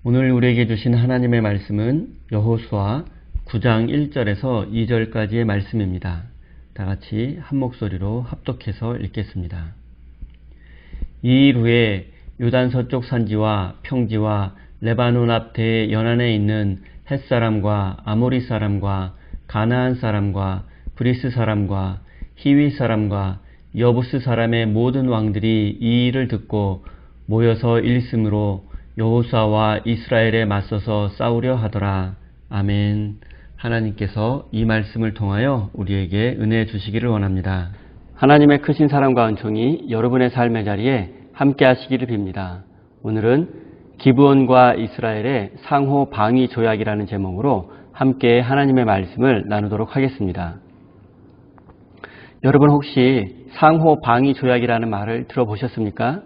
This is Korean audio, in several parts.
오늘 우리에게 주신 하나님의 말씀은 여호수아 9장 1절에서 2절까지의 말씀입니다. 다 같이 한 목소리로 합독해서 읽겠습니다. 이 일 후에 요단 서쪽 산지와 평지와 레바논 앞 대 연안에 있는 헷사람과 아모리 사람과 가나안 사람과 브리스 사람과 히위 사람과 여부스 사람의 모든 왕들이 이 일을 듣고 모여서 일심으로 여호수아와 이스라엘에 맞서서 싸우려 하더라. 아멘. 하나님께서 이 말씀을 통하여 우리에게 은혜 주시기를 원합니다. 하나님의 크신 사랑과 은총이 여러분의 삶의 자리에 함께 하시기를 빕니다. 오늘은 기브온과 이스라엘의 상호 방위 조약이라는 제목으로 함께 하나님의 말씀을 나누도록 하겠습니다. 여러분 혹시 상호 방위 조약이라는 말을 들어보셨습니까?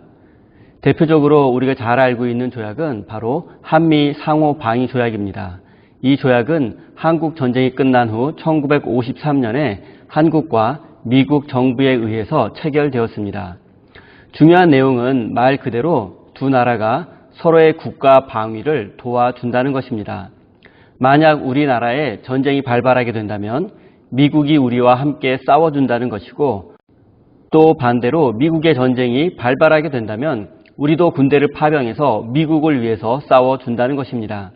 대표적으로 우리가 잘 알고 있는 조약은 바로 한미 상호 방위 조약입니다. 이 조약은 한국 전쟁이 끝난 후 1953년에 한국과 미국 정부에 의해서 체결되었습니다. 중요한 내용은 말 그대로 두 나라가 서로의 국가 방위를 도와준다는 것입니다. 만약 우리나라에 전쟁이 발발하게 된다면 미국이 우리와 함께 싸워준다는 것이고, 또 반대로 미국의 전쟁이 발발하게 된다면 우리도 군대를 파병해서 미국을 위해서 싸워준다는 것입니다.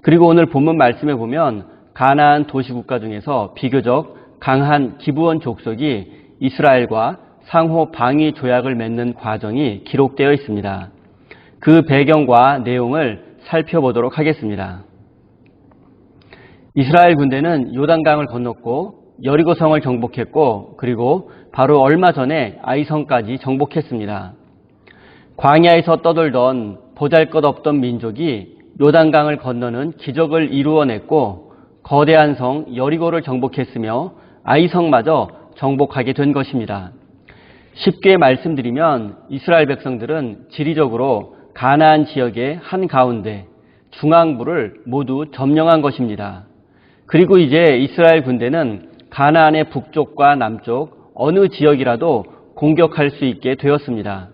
그리고 오늘 본문 말씀에 보면 가나안 도시국가 중에서 비교적 강한 기브온 족속이 이스라엘과 상호 방위 조약을 맺는 과정이 기록되어 있습니다. 그 배경과 내용을 살펴보도록 하겠습니다. 이스라엘 군대는 요단강을 건넜고 여리고성을 정복했고, 그리고 바로 얼마 전에 아이성까지 정복했습니다. 광야에서 떠돌던 보잘것없던 민족이 요단강을 건너는 기적을 이루어냈고 거대한 성 여리고를 정복했으며 아이성마저 정복하게 된 것입니다. 쉽게 말씀드리면 이스라엘 백성들은 지리적으로 가나안 지역의 한가운데 중앙부를 모두 점령한 것입니다. 그리고 이제 이스라엘 군대는 가나안의 북쪽과 남쪽 어느 지역이라도 공격할 수 있게 되었습니다.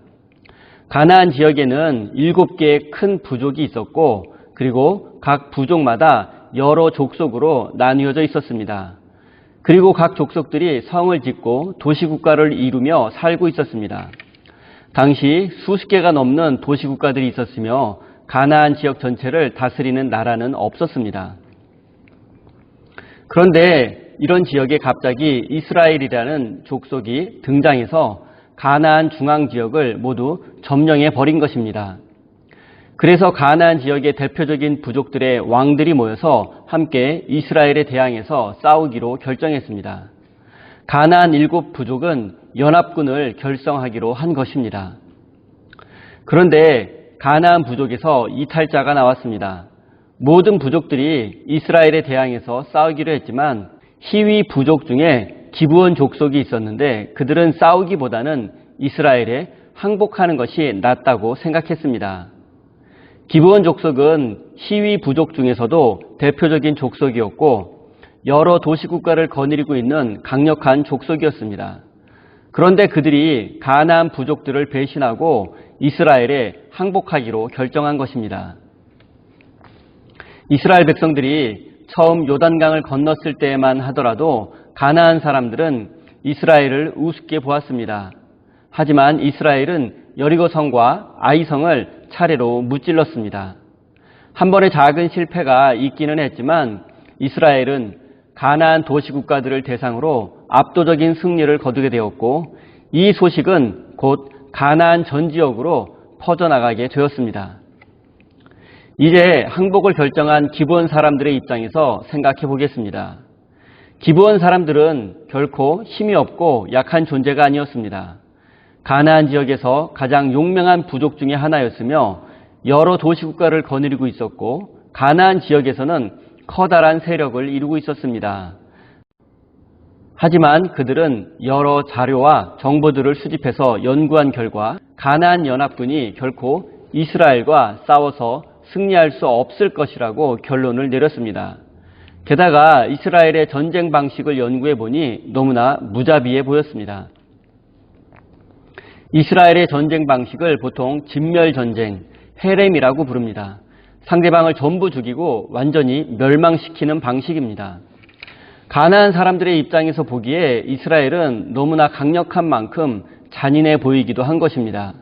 가나안 지역에는 7개의 큰 부족이 있었고, 그리고 각 부족마다 여러 족속으로 나뉘어져 있었습니다. 그리고 각 족속들이 성을 짓고 도시국가를 이루며 살고 있었습니다. 당시 수십 개가 넘는 도시국가들이 있었으며 가나안 지역 전체를 다스리는 나라는 없었습니다. 그런데 이런 지역에 갑자기 이스라엘이라는 족속이 등장해서 가나안 중앙 지역을 모두 점령해 버린 것입니다. 그래서 가나안 지역의 대표적인 부족들의 왕들이 모여서 함께 이스라엘에 대항해서 싸우기로 결정했습니다. 가나안 7부족은 연합군을 결성하기로 한 것입니다. 그런데 가나안 부족에서 이탈자가 나왔습니다. 모든 부족들이 이스라엘에 대항해서 싸우기로 했지만 히위 부족 중에 기브온 족속이 있었는데 그들은 싸우기보다는 이스라엘에 항복하는 것이 낫다고 생각했습니다. 기브온 족속은 히위 부족 중에서도 대표적인 족속이었고 여러 도시국가를 거느리고 있는 강력한 족속이었습니다. 그런데 그들이 가나안 부족들을 배신하고 이스라엘에 항복하기로 결정한 것입니다. 이스라엘 백성들이 처음 요단강을 건넜을 때만 하더라도 가나안 사람들은 이스라엘을 우습게 보았습니다. 하지만 이스라엘은 여리고성과 아이성을 차례로 무찔렀습니다. 한 번의 작은 실패가 있기는 했지만 이스라엘은 가나안 도시국가들을 대상으로 압도적인 승리를 거두게 되었고, 이 소식은 곧 가나안 전 지역으로 퍼져나가게 되었습니다. 이제 항복을 결정한 기브온 사람들의 입장에서 생각해 보겠습니다. 기브온 사람들은 결코 힘이 없고 약한 존재가 아니었습니다. 가나안 지역에서 가장 용맹한 부족 중에 하나였으며 여러 도시국가를 거느리고 있었고 가나안 지역에서는 커다란 세력을 이루고 있었습니다. 하지만 그들은 여러 자료와 정보들을 수집해서 연구한 결과 가나안 연합군이 결코 이스라엘과 싸워서 승리할 수 없을 것이라고 결론을 내렸습니다. 게다가 이스라엘의 전쟁 방식을 연구해 보니 너무나 무자비해 보였습니다. 이스라엘의 전쟁 방식을 보통 진멸전쟁, 헤렘이라고 부릅니다. 상대방을 전부 죽이고 완전히 멸망시키는 방식입니다. 가나안 사람들의 입장에서 보기에 이스라엘은 너무나 강력한 만큼 잔인해 보이기도 한 것입니다.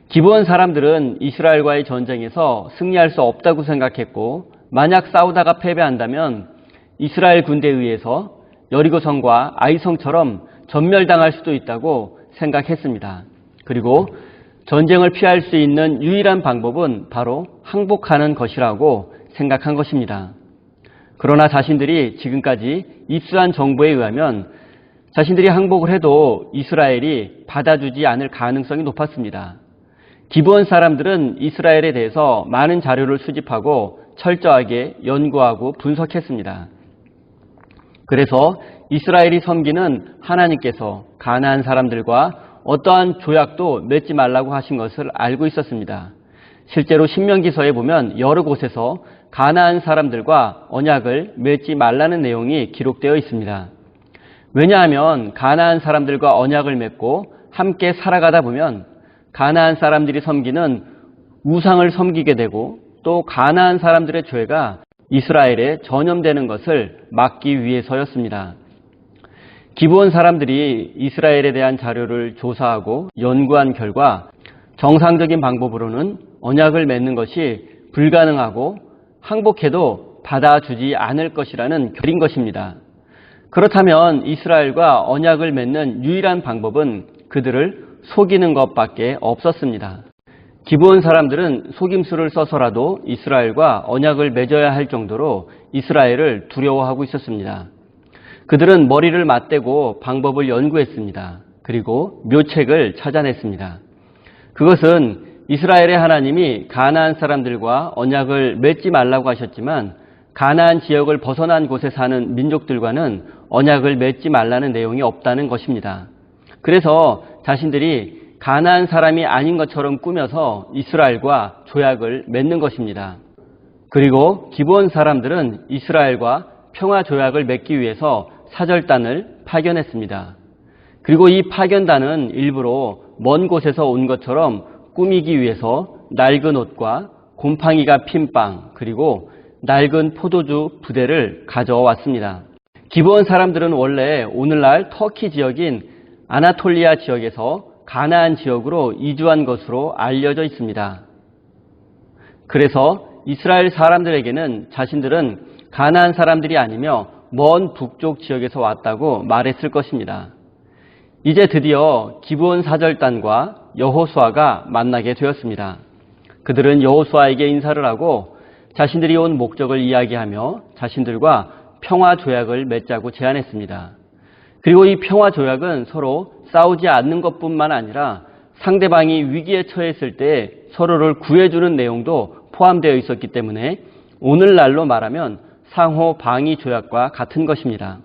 기브온 사람들은 이스라엘과의 전쟁에서 승리할 수 없다고 생각했고, 만약 싸우다가 패배한다면 이스라엘 군대에 의해서 여리고성과 아이성처럼 전멸당할 수도 있다고 생각했습니다. 그리고 전쟁을 피할 수 있는 유일한 방법은 바로 항복하는 것이라고 생각한 것입니다. 그러나 자신들이 지금까지 입수한 정보에 의하면 자신들이 항복을 해도 이스라엘이 받아주지 않을 가능성이 높았습니다. 기브온 사람들은 이스라엘에 대해서 많은 자료를 수집하고 철저하게 연구하고 분석했습니다. 그래서 이스라엘이 섬기는 하나님께서 가나안 사람들과 어떠한 조약도 맺지 말라고 하신 것을 알고 있었습니다. 실제로 신명기서에 보면 여러 곳에서 가나안 사람들과 언약을 맺지 말라는 내용이 기록되어 있습니다. 왜냐하면 가나안 사람들과 언약을 맺고 함께 살아가다 보면 가나안 사람들이 섬기는 우상을 섬기게 되고 또 가나안 사람들의 죄가 이스라엘에 전염되는 것을 막기 위해서였습니다. 기브온 사람들이 이스라엘에 대한 자료를 조사하고 연구한 결과 정상적인 방법으로는 언약을 맺는 것이 불가능하고 항복해도 받아주지 않을 것이라는 결인 것입니다. 그렇다면 이스라엘과 언약을 맺는 유일한 방법은 그들을 속이는 것밖에 없었습니다. 기브온 사람들은 속임수를 써서라도 이스라엘과 언약을 맺어야 할 정도로 이스라엘을 두려워하고 있었습니다. 그들은 머리를 맞대고 방법을 연구했습니다. 그리고 묘책을 찾아냈습니다. 그것은 이스라엘의 하나님이 가나안 사람들과 언약을 맺지 말라고 하셨지만 가나안 지역을 벗어난 곳에 사는 민족들과는 언약을 맺지 말라는 내용이 없다는 것입니다. 그래서 자신들이 가나안 사람이 아닌 것처럼 꾸며서 이스라엘과 조약을 맺는 것입니다. 그리고 기브온 사람들은 이스라엘과 평화 조약을 맺기 위해서 사절단을 파견했습니다. 그리고 이 파견단은 일부러 먼 곳에서 온 것처럼 꾸미기 위해서 낡은 옷과 곰팡이가 핀 빵, 그리고 낡은 포도주 부대를 가져왔습니다. 기브온 사람들은 원래 오늘날 터키 지역인 아나톨리아 지역에서 가나안 지역으로 이주한 것으로 알려져 있습니다. 그래서 이스라엘 사람들에게는 자신들은 가나안 사람들이 아니며 먼 북쪽 지역에서 왔다고 말했을 것입니다. 이제 드디어 기브온 사절단과 여호수아가 만나게 되었습니다. 그들은 여호수아에게 인사를 하고 자신들이 온 목적을 이야기하며 자신들과 평화 조약을 맺자고 제안했습니다. 그리고 이 평화 조약은 서로 싸우지 않는 것뿐만 아니라 상대방이 위기에 처했을 때 서로를 구해주는 내용도 포함되어 있었기 때문에 오늘날로 말하면 상호 방위 조약과 같은 것입니다.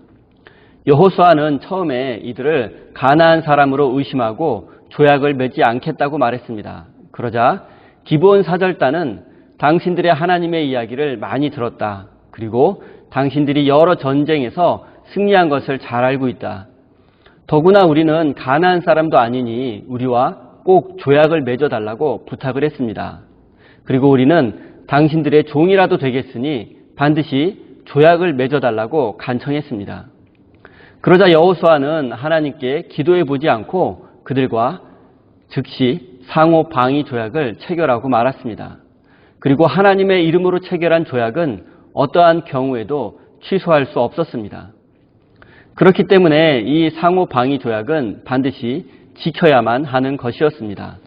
여호수아는 처음에 이들을 가나안 사람으로 의심하고 조약을 맺지 않겠다고 말했습니다. 그러자 기브온 사절단은 당신들의 하나님의 이야기를 많이 들었다. 그리고 당신들이 여러 전쟁에서 승리한 것을 잘 알고 있다. 더구나 우리는 가나안 사람도 아니니 우리와 꼭 조약을 맺어달라고 부탁을 했습니다. 그리고 우리는 당신들의 종이라도 되겠으니 반드시 조약을 맺어달라고 간청했습니다. 그러자 여호수아는 하나님께 기도해 보지 않고 그들과 즉시 상호 방위 조약을 체결하고 말았습니다. 그리고 하나님의 이름으로 체결한 조약은 어떠한 경우에도 취소할 수 없었습니다. 그렇기 때문에 이 상호 방위 조약은 반드시 지켜야만 하는 것이었습니다.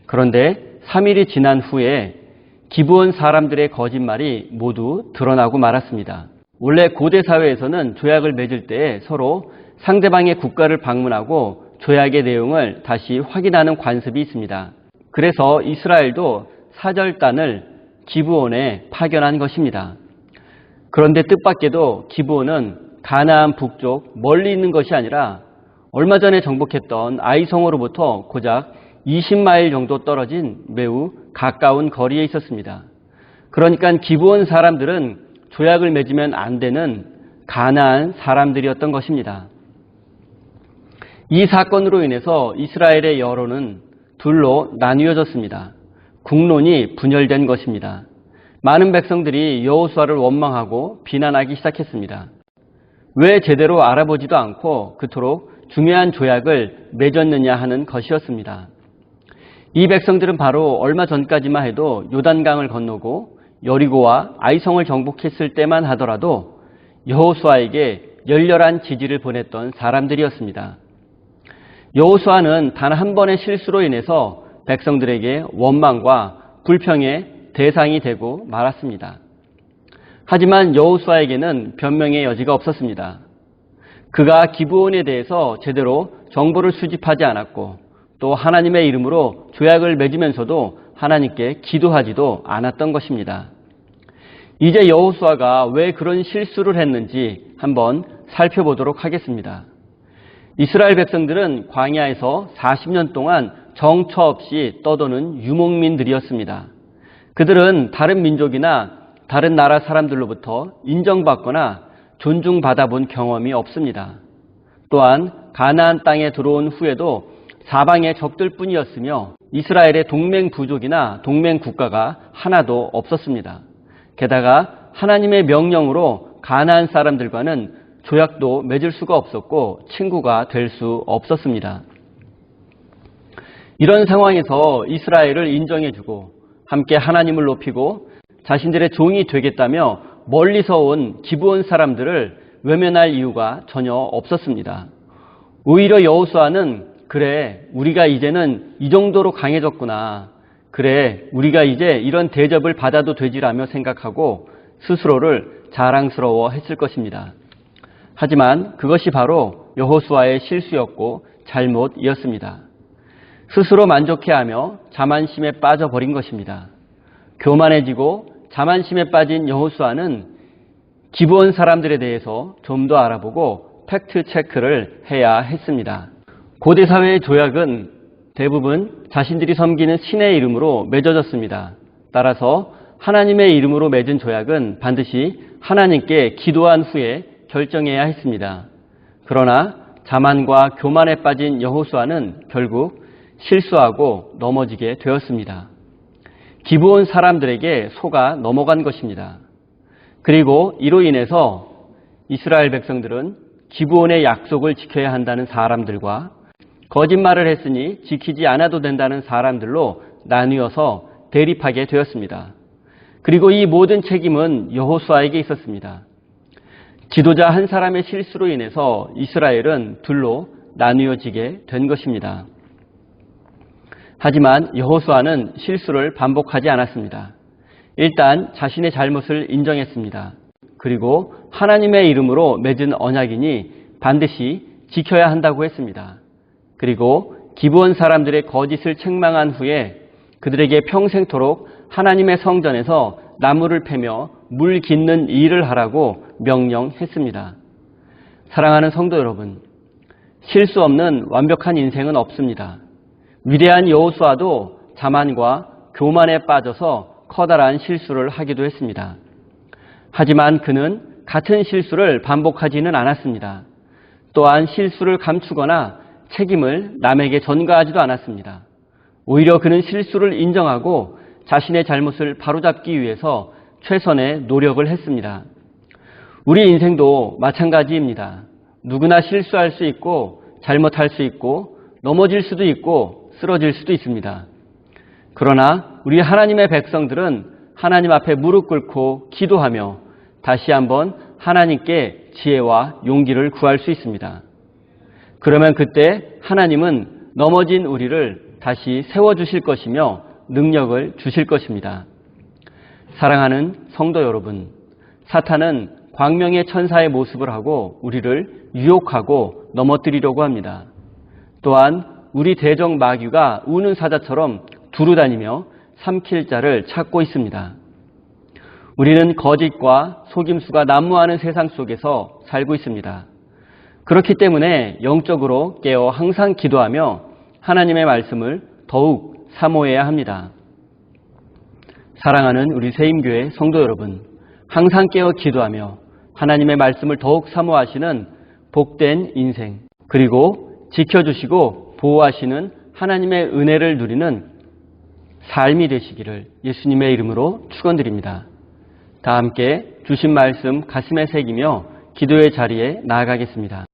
그런데 3일이 지난 후에 기브온 사람들의 거짓말이 모두 드러나고 말았습니다. 원래 고대 사회에서는 조약을 맺을 때 서로 상대방의 국가를 방문하고 조약의 내용을 다시 확인하는 관습이 있습니다. 그래서 이스라엘도 사절단을 기브온에 파견한 것입니다. 그런데 뜻밖에도 기브온은 가나안 북쪽 멀리 있는 것이 아니라 얼마 전에 정복했던 아이성으로부터 고작 20마일 정도 떨어진 매우 가까운 거리에 있었습니다. 그러니까 기브온 사람들은 조약을 맺으면 안 되는 가나안 사람들이었던 것입니다. 이 사건으로 인해서 이스라엘의 여론은 둘로 나뉘어졌습니다. 국론이 분열된 것입니다. 많은 백성들이 여호수아를 원망하고 비난하기 시작했습니다. 왜 제대로 알아보지도 않고 그토록 중요한 조약을 맺었느냐 하는 것이었습니다. 이 백성들은 바로 얼마 전까지만 해도 요단강을 건너고 여리고와 아이성을 정복했을 때만 하더라도 여호수아에게 열렬한 지지를 보냈던 사람들이었습니다. 여호수아는 단 한 번의 실수로 인해서 백성들에게 원망과 불평의 대상이 되고 말았습니다. 하지만 여호수아에게는 변명의 여지가 없었습니다. 그가 기브온에 대해서 제대로 정보를 수집하지 않았고 또 하나님의 이름으로 조약을 맺으면서도 하나님께 기도하지도 않았던 것입니다. 이제 여호수아가 왜 그런 실수를 했는지 한번 살펴보도록 하겠습니다. 이스라엘 백성들은 광야에서 40년 동안 정처 없이 떠도는 유목민들이었습니다. 그들은 다른 민족이나 다른 나라 사람들로부터 인정받거나 존중받아 본 경험이 없습니다. 또한 가나안 땅에 들어온 후에도 사방의 적들뿐이었으며 이스라엘의 동맹 부족이나 동맹 국가가 하나도 없었습니다. 게다가 하나님의 명령으로 가나안 사람들과는 조약도 맺을 수가 없었고 친구가 될 수 없었습니다. 이런 상황에서 이스라엘을 인정해주고 함께 하나님을 높이고 자신들의 종이 되겠다며 멀리서 온 기브온 사람들을 외면할 이유가 전혀 없었습니다. 오히려 여호수아는 그래, 우리가 이제는 이 정도로 강해졌구나. 그래, 우리가 이제 이런 대접을 받아도 되지라며 생각하고 스스로를 자랑스러워 했을 것입니다. 하지만 그것이 바로 여호수아의 실수였고 잘못이었습니다. 스스로 만족해하며 자만심에 빠져버린 것입니다. 교만해지고 자만심에 빠진 여호수아는 기브온 사람들에 대해서 좀 더 알아보고 팩트 체크를 해야 했습니다. 고대 사회의 조약은 대부분 자신들이 섬기는 신의 이름으로 맺어졌습니다. 따라서 하나님의 이름으로 맺은 조약은 반드시 하나님께 기도한 후에 결정해야 했습니다. 그러나 자만과 교만에 빠진 여호수아는 결국 실수하고 넘어지게 되었습니다. 기브온 사람들에게 속아 넘어간 것입니다. 그리고 이로 인해서 이스라엘 백성들은 기브온의 약속을 지켜야 한다는 사람들과 거짓말을 했으니 지키지 않아도 된다는 사람들로 나뉘어서 대립하게 되었습니다. 그리고 이 모든 책임은 여호수아에게 있었습니다. 지도자 한 사람의 실수로 인해서 이스라엘은 둘로 나뉘어지게 된 것입니다. 하지만 여호수아는 실수를 반복하지 않았습니다. 일단 자신의 잘못을 인정했습니다. 그리고 하나님의 이름으로 맺은 언약이니 반드시 지켜야 한다고 했습니다. 그리고 기브온 사람들의 거짓을 책망한 후에 그들에게 평생토록 하나님의 성전에서 나무를 패며 물 깃는 일을 하라고 명령했습니다. 사랑하는 성도 여러분, 실수 없는 완벽한 인생은 없습니다. 위대한 여호수아도 자만과 교만에 빠져서 커다란 실수를 하기도 했습니다. 하지만 그는 같은 실수를 반복하지는 않았습니다. 또한 실수를 감추거나 책임을 남에게 전가하지도 않았습니다. 오히려 그는 실수를 인정하고 자신의 잘못을 바로잡기 위해서 최선의 노력을 했습니다. 우리 인생도 마찬가지입니다. 누구나 실수할 수 있고 잘못할 수 있고 넘어질 수도 있고 쓰러질 수도 있습니다. 그러나 우리 하나님의 백성들은 하나님 앞에 무릎 꿇고 기도하며 다시 한번 하나님께 지혜와 용기를 구할 수 있습니다. 그러면 그때 하나님은 넘어진 우리를 다시 세워주실 것이며 능력을 주실 것입니다. 사랑하는 성도 여러분, 사탄은 광명의 천사의 모습을 하고 우리를 유혹하고 넘어뜨리려고 합니다. 또한 우리 대적 마귀가 우는 사자처럼 두루다니며 삼킬 자를 찾고 있습니다. 우리는 거짓과 속임수가 난무하는 세상 속에서 살고 있습니다. 그렇기 때문에 영적으로 깨어 항상 기도하며 하나님의 말씀을 더욱 사모해야 합니다. 사랑하는 우리 세임교회 성도 여러분, 항상 깨어 기도하며 하나님의 말씀을 더욱 사모하시는 복된 인생, 그리고 지켜주시고 보호하시는 하나님의 은혜를 누리는 삶이 되시기를 예수님의 이름으로 축원드립니다. 다 함께 주신 말씀 가슴에 새기며 기도의 자리에 나아가겠습니다.